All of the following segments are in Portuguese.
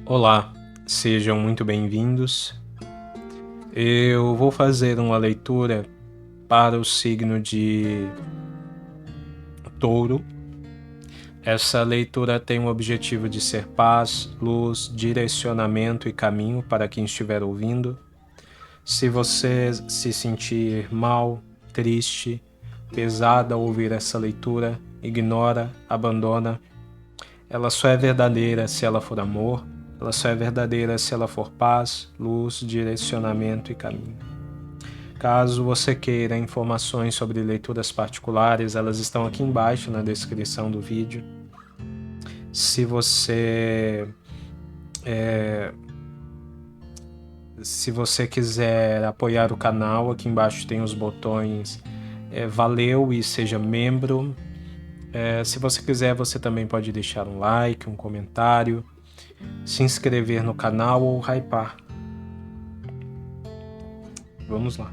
Olá, sejam muito bem-vindos. Eu vou fazer uma leitura para o signo de Touro. Essa leitura tem o objetivo de ser paz, luz, direcionamento e caminho para quem estiver ouvindo. Se você se sentir mal, triste, pesada ao ouvir essa leitura, ignora, abandona. Ela só é verdadeira se ela for amor. Ela só é verdadeira se ela for paz, luz, direcionamento e caminho. Caso você queira informações sobre leituras particulares, elas estão aqui embaixo na descrição do vídeo. Se você quiser apoiar o canal, aqui embaixo tem os botões valeu e seja membro. Se você quiser, você também pode deixar um like, um comentário, se inscrever no canal ou hypar. Vamos lá.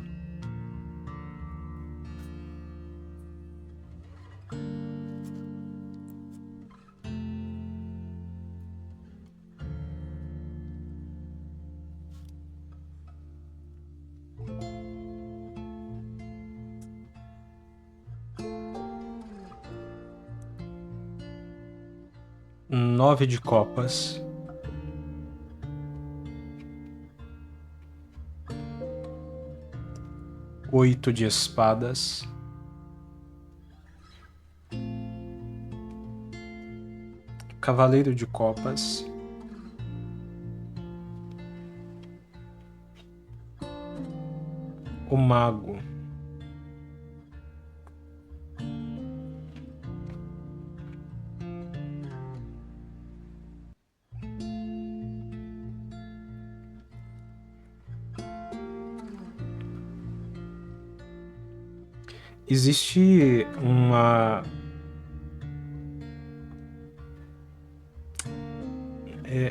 Nove de copas. Oito de espadas. Cavaleiro de copas. O mago. Existe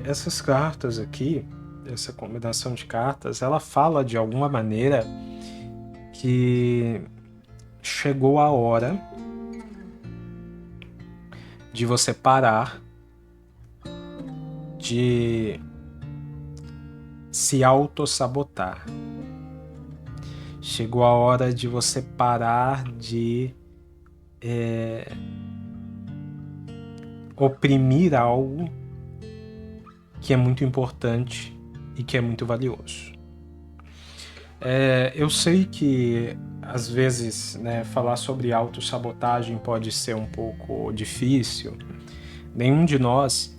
essas cartas aqui, essa combinação de cartas, ela fala de alguma maneira que chegou a hora de você parar de se autossabotar. Chegou a hora de você parar de oprimir algo que é muito importante e que é muito valioso. Eu sei que às vezes, falar sobre autossabotagem pode ser um pouco difícil. Nenhum de nós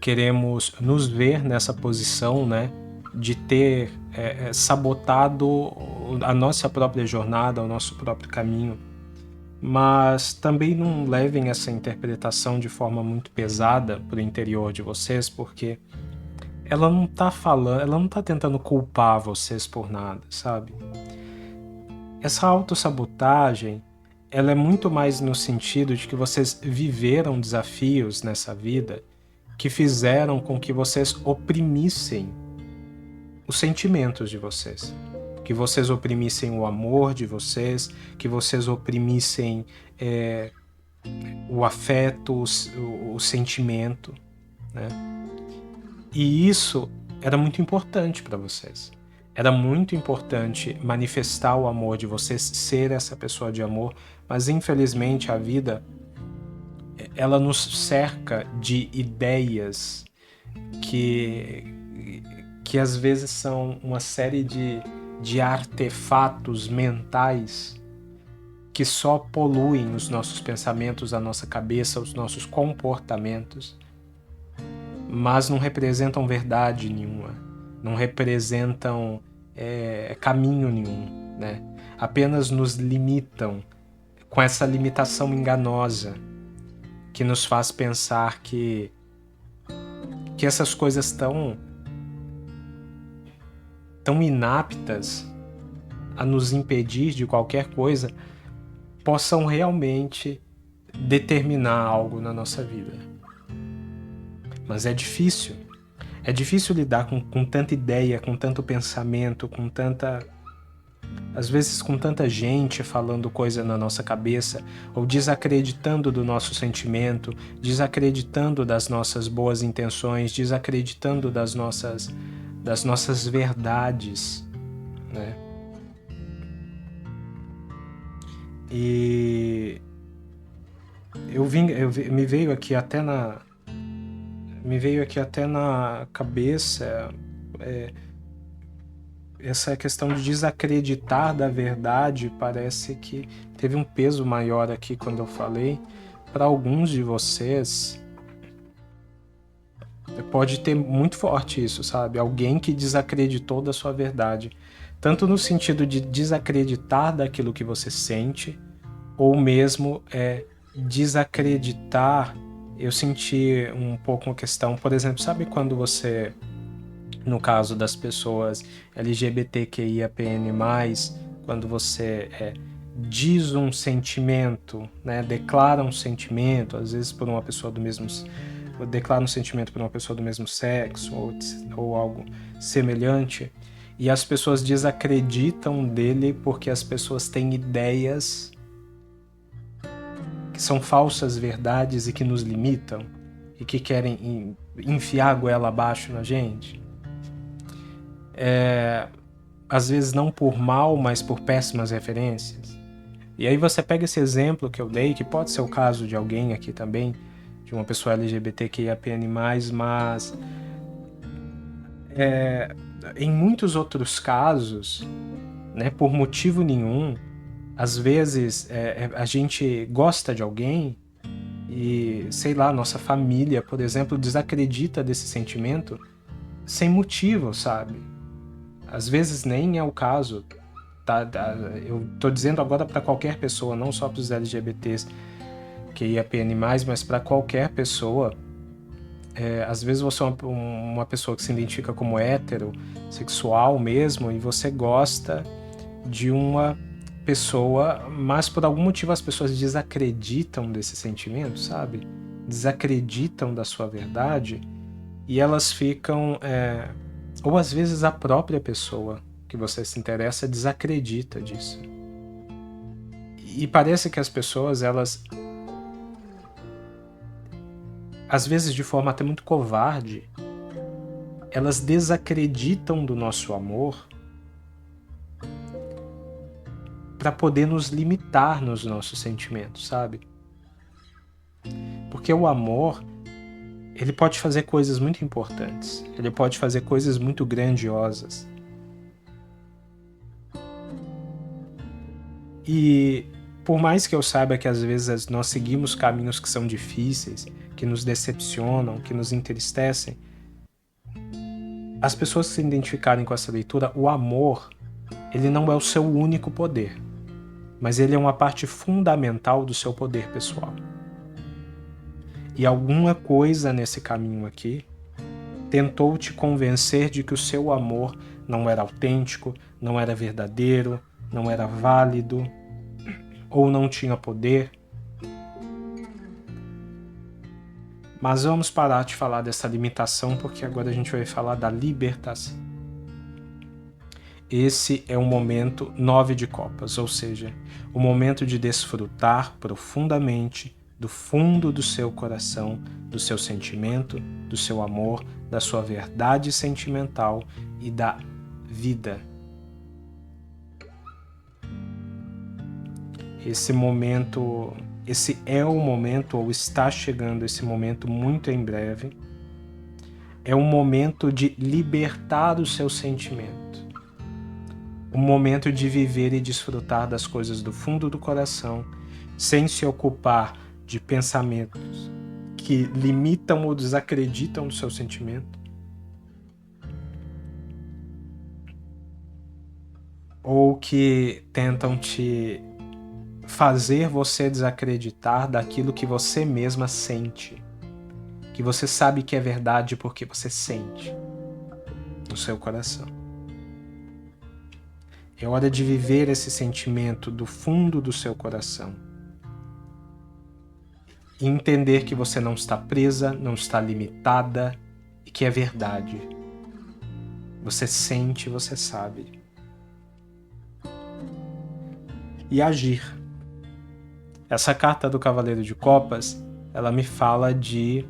queremos nos ver nessa posição, de ter sabotado a nossa própria jornada, o nosso próprio caminho. Mas também não levem essa interpretação de forma muito pesada para o interior de vocês, porque ela não tá tentando culpar vocês por nada, sabe? Essa autossabotagem, ela é muito mais no sentido de que vocês viveram desafios nessa vida que fizeram com que vocês oprimissem os sentimentos de vocês, que vocês oprimissem o amor de vocês, que vocês oprimissem o afeto, o sentimento, E isso era muito importante para vocês. Era muito importante manifestar o amor de vocês, ser essa pessoa de amor, mas infelizmente a vida, ela nos cerca de ideias que às vezes são uma série de artefatos mentais que só poluem os nossos pensamentos, a nossa cabeça, os nossos comportamentos, mas não representam verdade nenhuma, não representam caminho nenhum, Apenas nos limitam com essa limitação enganosa que nos faz pensar que essas coisas tão inaptas a nos impedir de qualquer coisa possam realmente determinar algo na nossa vida. Mas é difícil lidar com tanta ideia, com tanto pensamento, com tanta às vezes com tanta gente falando coisa na nossa cabeça, ou desacreditando do nosso sentimento, desacreditando das nossas boas intenções, desacreditando das nossas verdades, né? E me veio aqui até na cabeça essa questão de desacreditar da verdade. Parece que teve um peso maior aqui quando eu falei. Para alguns de vocês, pode ter muito forte isso, sabe? Alguém que desacreditou da sua verdade. Tanto no sentido de desacreditar daquilo que você sente, ou mesmo desacreditar. Eu senti um pouco uma questão, por exemplo, sabe quando você, no caso das pessoas LGBTQIAPN+, quando você diz um sentimento, né, declara um sentimento, às vezes por uma pessoa do mesmo, declara um sentimento por uma pessoa do mesmo sexo ou algo semelhante, e as pessoas desacreditam dele porque as pessoas têm ideias que são falsas verdades e que nos limitam e que querem enfiar a goela abaixo na gente. Às vezes não por mal, mas por péssimas referências. E aí você pega esse exemplo que eu dei, que pode ser o caso de alguém aqui também, de uma pessoa LGBTQIAPN+, mas em muitos outros casos, né, por motivo nenhum, às vezes a gente gosta de alguém e, sei lá, nossa família, por exemplo, desacredita desse sentimento sem motivo, sabe? Às vezes nem é o caso, tá? Eu tô dizendo agora para qualquer pessoa, não só para os LGBTs que IAPN+, mas para qualquer pessoa. Às vezes você é uma pessoa que se identifica como heterossexual mesmo e você gosta de uma pessoa, mas por algum motivo as pessoas desacreditam desse sentimento, sabe? Desacreditam da sua verdade e elas ficam... ou às vezes a própria pessoa que você se interessa desacredita disso. E parece que as pessoas, elas... às vezes de forma até muito covarde, elas desacreditam do nosso amor para poder nos limitar nos nossos sentimentos, sabe? Porque o amor, ele pode fazer coisas muito importantes, ele pode fazer coisas muito grandiosas. E por mais que eu saiba que às vezes nós seguimos caminhos que são difíceis, que nos decepcionam, que nos entristecem, as pessoas que se identificarem com essa leitura, o amor, ele não é o seu único poder, mas ele é uma parte fundamental do seu poder pessoal. E alguma coisa nesse caminho aqui tentou te convencer de que o seu amor não era autêntico, não era verdadeiro, não era válido, ou não tinha poder. Mas vamos parar de falar dessa limitação, porque agora a gente vai falar da libertação. Esse é o momento 9 de copas, ou seja, o momento de desfrutar profundamente do fundo do seu coração, do seu sentimento, do seu amor, da sua verdade sentimental e da vida. Esse é o momento, ou está chegando esse momento muito em breve, é um momento de libertar o seu sentimento, um momento de viver e desfrutar das coisas do fundo do coração, sem se ocupar de pensamentos que limitam ou desacreditam do seu sentimento, ou que tentam te fazer você desacreditar daquilo que você mesma sente, que você sabe que é verdade porque você sente no seu coração. É hora de viver esse sentimento do fundo do seu coração e entender que você não está presa, não está limitada e que é verdade. Você sente, você sabe. e agir. Essa carta do Cavaleiro de Copas, ela fala de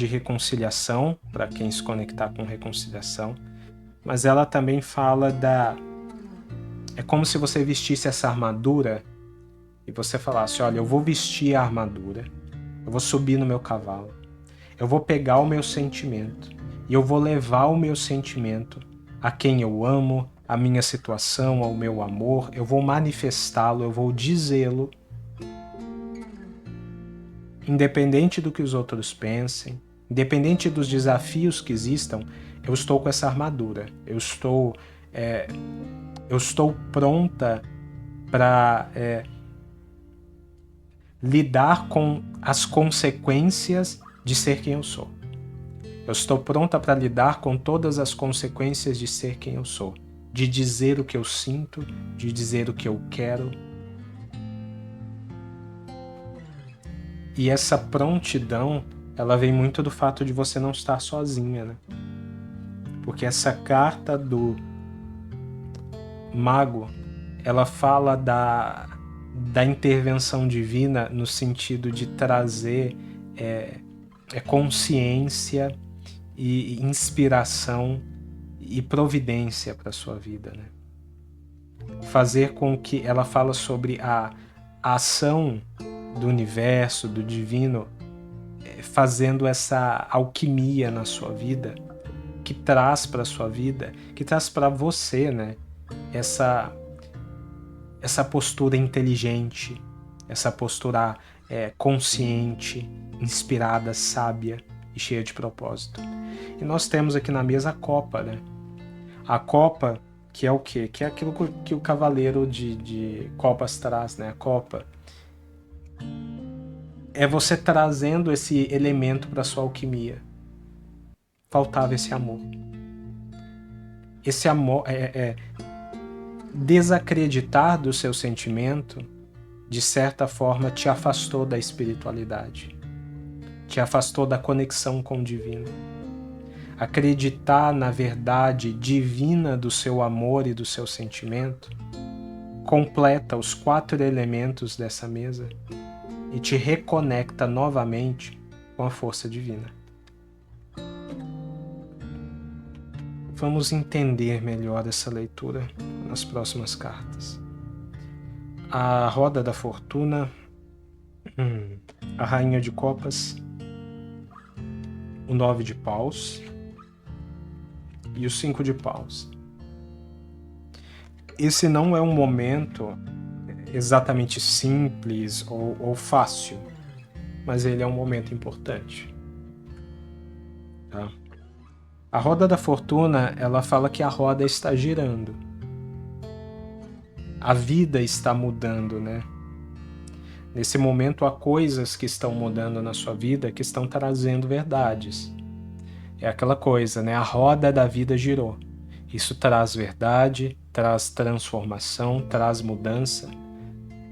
reconciliação, para quem se conectar com reconciliação, mas ela também fala é como se você vestisse essa armadura e você falasse, olha, eu vou vestir a armadura, eu vou subir no meu cavalo, eu vou pegar o meu sentimento e eu vou levar o meu sentimento a quem eu amo, a minha situação, ao meu amor, eu vou manifestá-lo, eu vou dizê-lo, independente do que os outros pensem, independente dos desafios que existam, eu estou com essa armadura, eu estou pronta para lidar com as consequências de ser quem eu sou. Eu estou pronta para lidar com todas as consequências de ser quem eu sou, de dizer o que eu sinto, de dizer o que eu quero. E essa prontidão, ela vem muito do fato de você não estar sozinha, né? Porque essa carta do Mago, ela fala da intervenção divina no sentido de trazer consciência e inspiração e providência para a sua vida, né? Fazer com que ela fala sobre a ação do universo, do divino, fazendo essa alquimia na sua vida, que traz para a sua vida, que traz para você, né? Essa postura inteligente, essa postura consciente, inspirada, sábia e cheia de propósito. E nós temos aqui na mesa a copa, né? A copa, que é o quê? Que é aquilo que o cavaleiro de copas traz, né? A copa é você trazendo esse elemento para sua alquimia. Faltava esse amor. Esse amor desacreditar do seu sentimento, de certa forma, te afastou da espiritualidade, te afastou da conexão com o divino. Acreditar na verdade divina do seu amor e do seu sentimento completa os 4 elementos dessa mesa e te reconecta novamente com a força divina. Vamos entender melhor essa leitura nas próximas cartas. A Roda da Fortuna, a Rainha de Copas, o 9 de Paus e o 5 de Paus. Esse não é um momento exatamente simples ou fácil, mas ele é um momento importante. Tá? A Roda da Fortuna, ela fala que a roda está girando. A vida está mudando, né? Nesse momento há coisas que estão mudando na sua vida, que estão trazendo verdades. É aquela coisa, né? A roda da vida girou. Isso traz verdade, traz transformação, traz mudança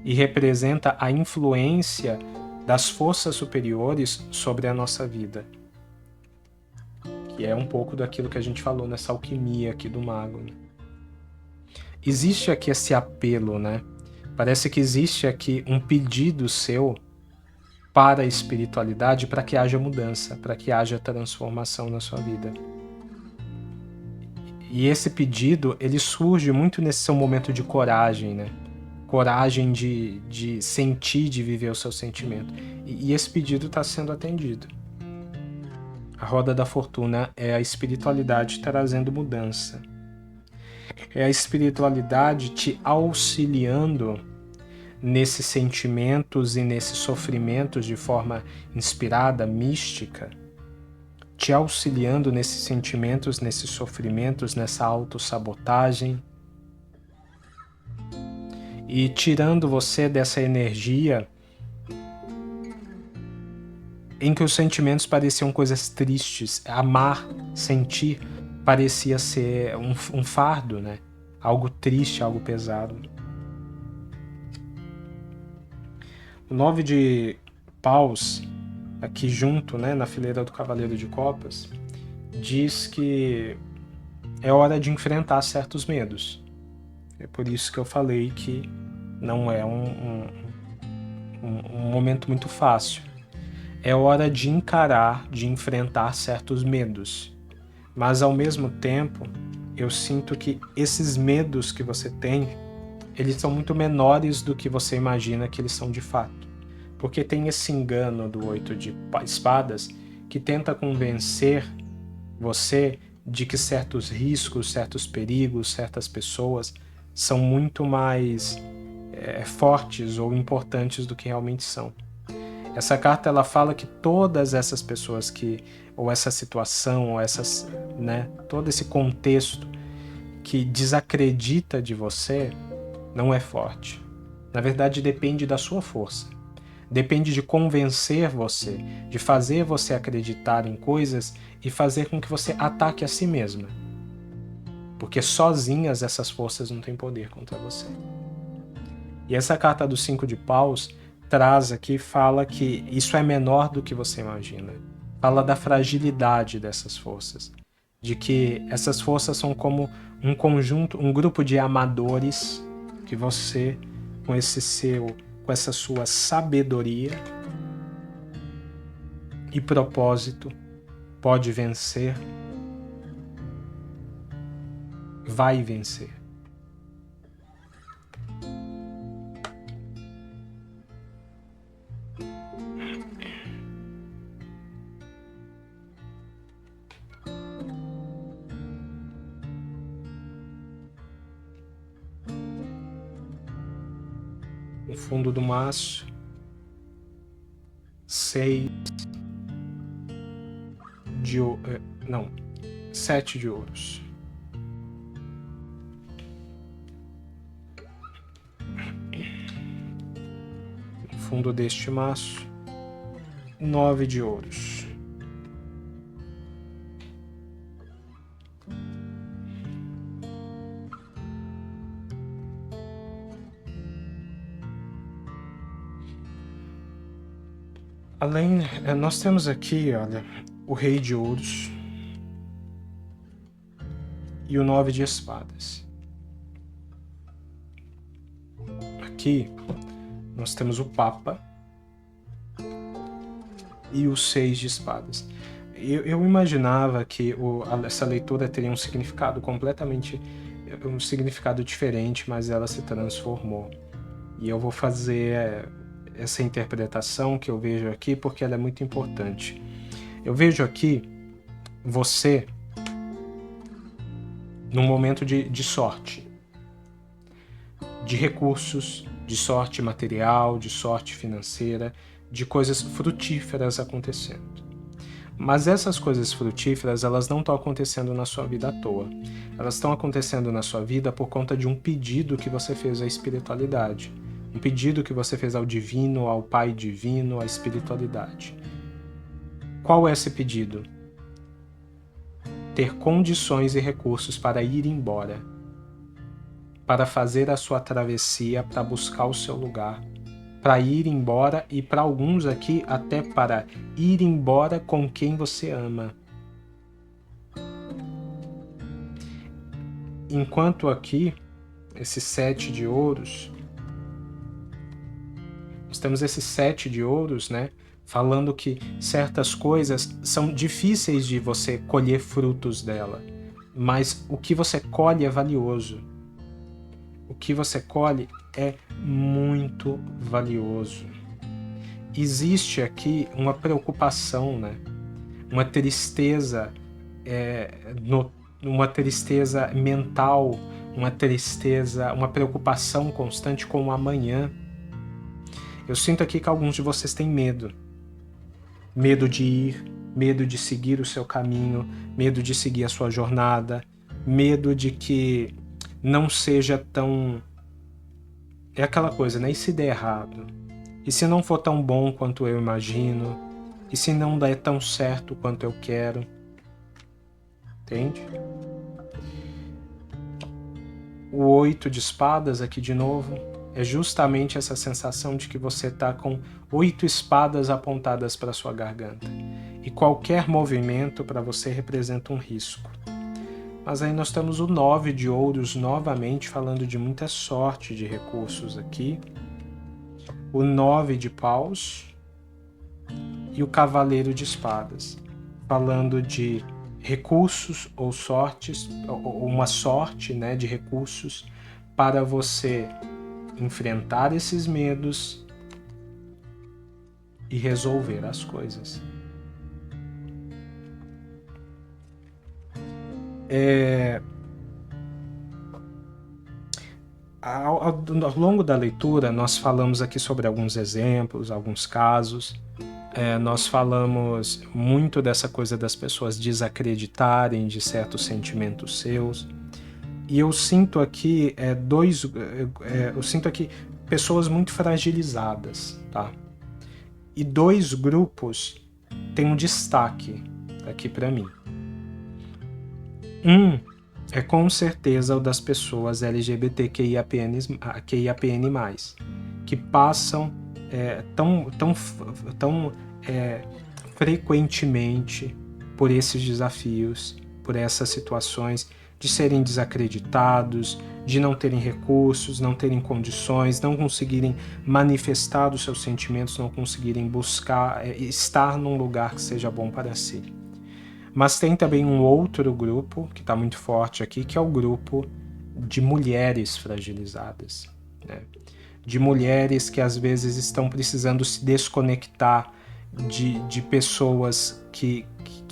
e representa a influência das forças superiores sobre a nossa vida. Que é um pouco daquilo que a gente falou nessa alquimia aqui do mago, né? Existe aqui esse apelo, né? Parece que existe aqui um pedido seu para a espiritualidade, para que haja mudança, para que haja transformação na sua vida. E esse pedido, ele surge muito nesse seu momento de coragem, né? Coragem de sentir, de viver o seu sentimento. E esse pedido está sendo atendido. A Roda da Fortuna é a espiritualidade trazendo mudança. É a espiritualidade te auxiliando nesses sentimentos e nesses sofrimentos de forma inspirada, mística, te auxiliando nesses sentimentos, nesses sofrimentos, nessa autossabotagem e tirando você dessa energia em que os sentimentos pareciam coisas tristes. Amar, sentir, parecia ser um fardo, né? Algo triste, algo pesado. O 9 de Paus, aqui junto, né, na fileira do Cavaleiro de Copas, diz que é hora de enfrentar certos medos. É por isso que eu falei que não é um momento muito fácil. É hora de encarar, de enfrentar certos medos. Mas ao mesmo tempo, eu sinto que esses medos que você tem, eles são muito menores do que você imagina que eles são de fato. Porque tem esse engano do 8 de espadas que tenta convencer você de que certos riscos, certos perigos, certas pessoas são muito mais fortes ou importantes do que realmente são. Essa carta ela fala que todas essas pessoas ou essa situação, ou essas, todo esse contexto que desacredita de você não é forte. Na verdade, depende da sua força. Depende de convencer você, de fazer você acreditar em coisas e fazer com que você ataque a si mesma. Porque sozinhas essas forças não têm poder contra você. E essa carta do 5 de paus traz aqui, fala que isso é menor do que você imagina. Fala da fragilidade dessas forças. De que essas forças são como um conjunto, um grupo de amadores que você, com essa sua sabedoria e propósito, pode vencer, vai vencer. No fundo do maço, 7 de ouros. No fundo deste maço, 9 de ouros. Além, nós temos aqui, olha, o rei de ouros e o 9 de espadas. Aqui nós temos o papa e o 6 de espadas. Eu imaginava que essa leitura teria um significado diferente, mas ela se transformou. E eu vou fazer essa interpretação que eu vejo aqui porque ela é muito importante. Eu vejo aqui você num momento de sorte, de recursos, de sorte material, de sorte financeira, de coisas frutíferas acontecendo. Mas essas coisas frutíferas, elas não estão acontecendo na sua vida à toa. Elas estão acontecendo na sua vida por conta de um pedido que você fez à espiritualidade. Um pedido que você fez ao divino, ao Pai divino, à espiritualidade. Qual é esse pedido? Ter condições e recursos para ir embora. Para fazer a sua travessia, para buscar o seu lugar. Para ir embora e para alguns aqui até para ir embora com quem você ama. Enquanto aqui, esse 7 de ouros, nós temos esse 7 de ouros, falando que certas coisas são difíceis de você colher frutos dela, mas o que você colhe é valioso. O que você colhe é muito valioso. Existe aqui uma preocupação, uma tristeza, uma tristeza mental, uma preocupação constante com o amanhã. Eu sinto aqui que alguns de vocês têm medo. Medo de ir, medo de seguir o seu caminho, medo de seguir a sua jornada, medo de que não seja tão... É aquela coisa, E se der errado? E se não for tão bom quanto eu imagino? E se não der tão certo quanto eu quero? Entende? O 8 de espadas aqui de novo é justamente essa sensação de que você está com 8 espadas apontadas para sua garganta. E qualquer movimento para você representa um risco. Mas aí nós temos o 9 de ouros novamente falando de muita sorte de recursos aqui. O 9 de paus e o cavaleiro de espadas, falando de recursos ou sortes, ou uma sorte, né, de recursos para você enfrentar esses medos e resolver as coisas. Ao longo da leitura, nós falamos aqui sobre alguns exemplos, alguns casos. Nós falamos muito dessa coisa das pessoas desacreditarem de certos sentimentos seus. E eu sinto aqui eu sinto aqui pessoas muito fragilizadas, tá? E 2 grupos têm um destaque aqui para mim. É com certeza o das pessoas LGBTQIAPN+, que passam tão frequentemente por esses desafios, por essas situações de serem desacreditados, de não terem recursos, não terem condições, não conseguirem manifestar os seus sentimentos, não conseguirem buscar estar num lugar que seja bom para si. Mas tem também um outro grupo que está muito forte aqui, que é o grupo de mulheres fragilizadas, né? De mulheres que às vezes estão precisando se desconectar de pessoas que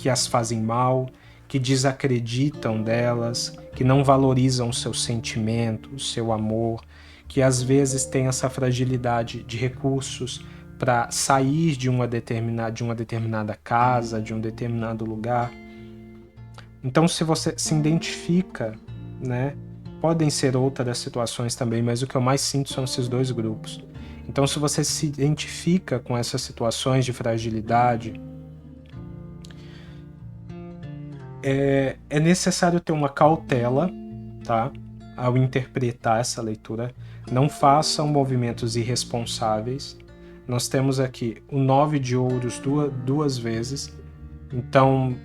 as fazem mal, que desacreditam delas, que não valorizam seus sentimentos, seu amor, que às vezes têm essa fragilidade de recursos para sair de uma determinada casa, de um determinado lugar. Então, se você se identifica, né, podem ser outras situações também, mas o que eu mais sinto são esses 2 grupos. Então, se você se identifica com essas situações de fragilidade, é necessário ter uma cautela, tá, ao interpretar essa leitura. Não façam movimentos irresponsáveis. Nós temos aqui o 9 de ouros duas vezes. Então,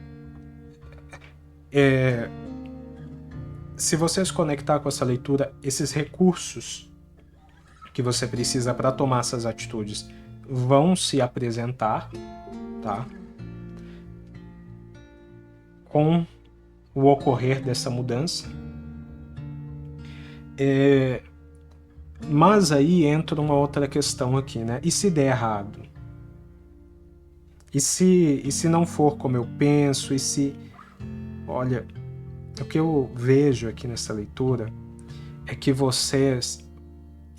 se você se conectar com essa leitura, esses recursos que você precisa para tomar essas atitudes vão se apresentar, tá? Com o ocorrer dessa mudança. Mas aí entra uma outra questão aqui, né? E se der errado? E se não for como eu penso? E se... Olha, o que eu vejo aqui nessa leitura é que vocês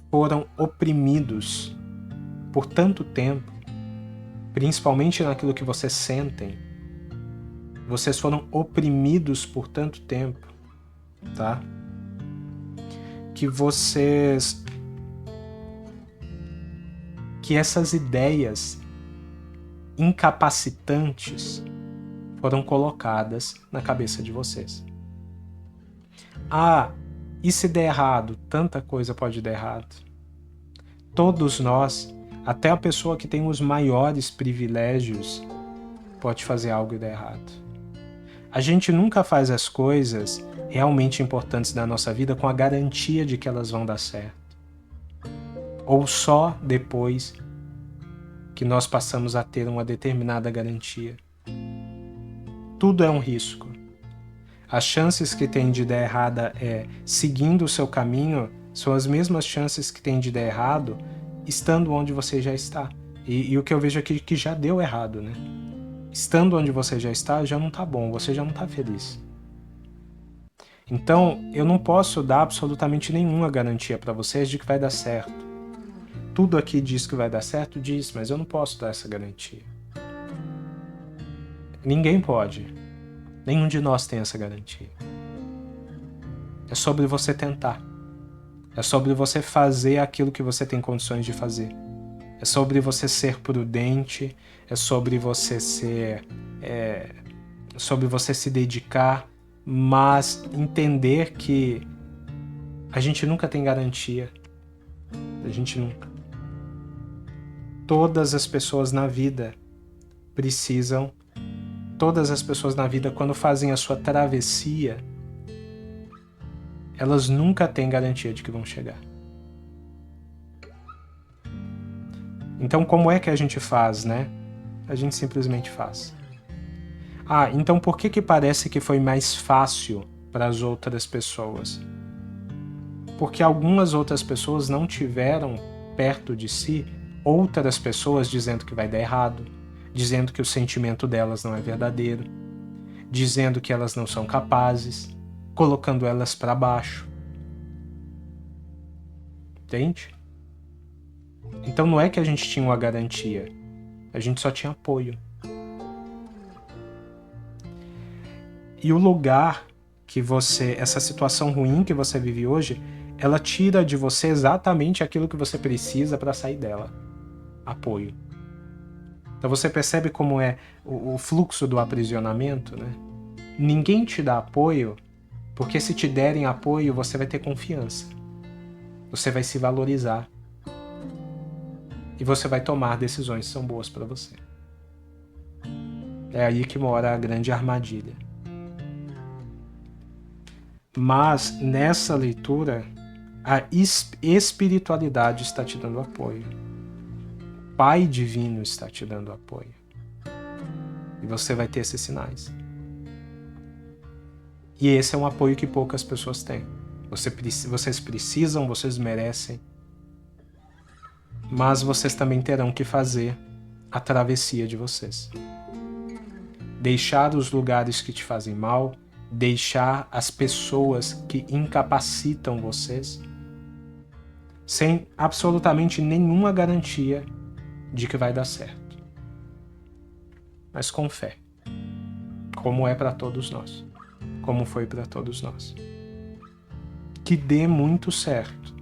foram oprimidos por tanto tempo, principalmente naquilo que vocês sentem. Vocês foram oprimidos por tanto tempo, tá? Que essas ideias incapacitantes foram colocadas na cabeça de vocês. E se der errado? Tanta coisa pode dar errado. Todos nós, até a pessoa que tem os maiores privilégios, pode fazer algo e dar errado. A gente nunca faz as coisas realmente importantes da nossa vida com a garantia de que elas vão dar certo. Ou só depois que nós passamos a ter uma determinada garantia. Tudo é um risco. As chances que tem de dar errada seguindo o seu caminho são as mesmas chances que tem de dar errado estando onde você já está. E o que eu vejo aqui é que já deu errado, né? Estando onde você já está, já não tá bom, você já não tá feliz. Então, eu não posso dar absolutamente nenhuma garantia para vocês de que vai dar certo. Tudo aqui diz que vai dar certo, diz, mas eu não posso dar essa garantia. Ninguém pode. Nenhum de nós tem essa garantia. É sobre você tentar. É sobre você fazer aquilo que você tem condições de fazer. É sobre você ser prudente, é sobre você sobre você se dedicar, mas entender que a gente nunca tem garantia. A gente nunca. Todas as pessoas na vida, quando fazem a sua travessia, elas nunca têm garantia de que vão chegar. Então, como é que a gente faz, né? A gente simplesmente faz. Então por que parece que foi mais fácil para as outras pessoas? Porque algumas outras pessoas não tiveram perto de si outras pessoas dizendo que vai dar errado, dizendo que o sentimento delas não é verdadeiro, dizendo que elas não são capazes, colocando elas para baixo. Entende? Então não é que a gente tinha uma garantia, a gente só tinha apoio. E o lugar que essa situação ruim que você vive hoje, ela tira de você exatamente aquilo que você precisa para sair dela. Apoio. Então você percebe como é o fluxo do aprisionamento, né? Ninguém te dá apoio, porque se te derem apoio, você vai ter confiança. Você vai se valorizar. E você vai tomar decisões que são boas para você. É aí que mora a grande armadilha. Mas nessa leitura, a espiritualidade está te dando apoio. O Pai Divino está te dando apoio. E você vai ter esses sinais. E esse é um apoio que poucas pessoas têm. Vocês precisam, vocês merecem. Mas vocês também terão que fazer a travessia de vocês. Deixar os lugares que te fazem mal, deixar as pessoas que incapacitam vocês, sem absolutamente nenhuma garantia de que vai dar certo. Mas com fé, como é para todos nós, como foi para todos nós. Que dê muito certo.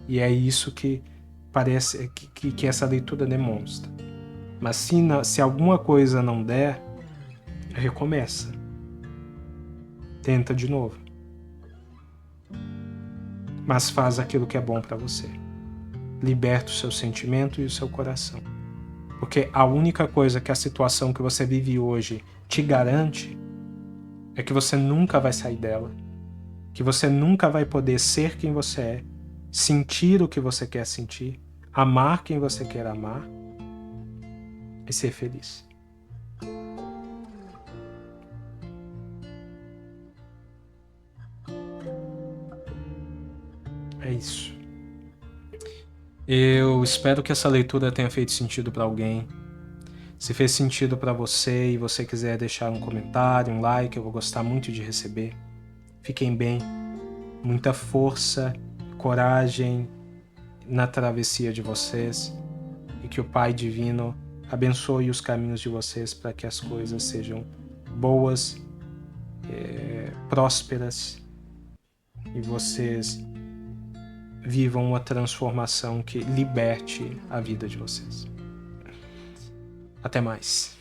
E é isso que parece que essa leitura demonstra. Mas se alguma coisa não der, recomeça. Tenta de novo. Mas faz aquilo que é bom para você. Liberta o seu sentimento e o seu coração. Porque a única coisa que a situação que você vive hoje te garante é que você nunca vai sair dela. Que você nunca vai poder ser quem você é, sentir o que você quer sentir, amar quem você quer amar e ser feliz. É isso. Eu espero que essa leitura tenha feito sentido para alguém. Se fez sentido para você e você quiser deixar um comentário, um like, eu vou gostar muito de receber. Fiquem bem, muita força, coragem na travessia de vocês e que o Pai Divino abençoe os caminhos de vocês para que as coisas sejam boas, prósperas e vocês vivam uma transformação que liberte a vida de vocês. Até mais.